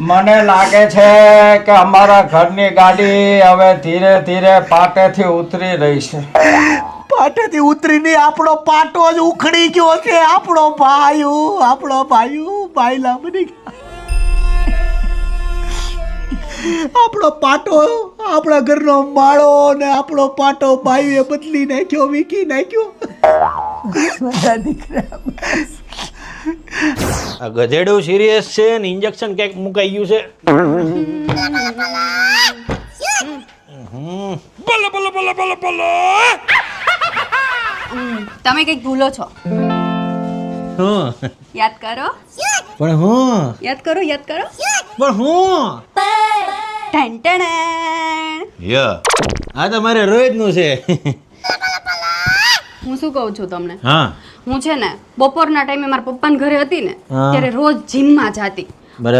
મને લાગે છે કે અમારા ઘરની ગાડી હવે ધીરે ધીરે પાટેથી ઉતરી રહી છે. પાટેથી ઉતરીને આપણો પાટો જ ઉખડી ગયો છે. આપણો ભાઈલા બની ગયા. આપણો પાટો, આપણા ઘરનો માળો ને આપણો પાટો ભાઈએ બદલી નાખ્યો, વીકી નાખ્યો. બધા દીકરા આ ગધેડું સિરિયસ છે ને ઇન્જેક્શન ક્યાંક મુકાઈ ગયું છે. બોલો બોલો બોલો બોલો બોલો. તમે કંઈક ભૂલો છો. હું યાદ કરો, પણ હું યાદ કરો, યાદ કરો. પણ હું ટેન ટેન. યા આ તો મારે રોજનું છે. હું શું કહું છું તમને, હા હું છે ને બપોરના ટાઈમે મારા પપ્પાના ઘરે હતી ને હા. ત્યારે રોજ જીમમાં જાતી. બરાબર.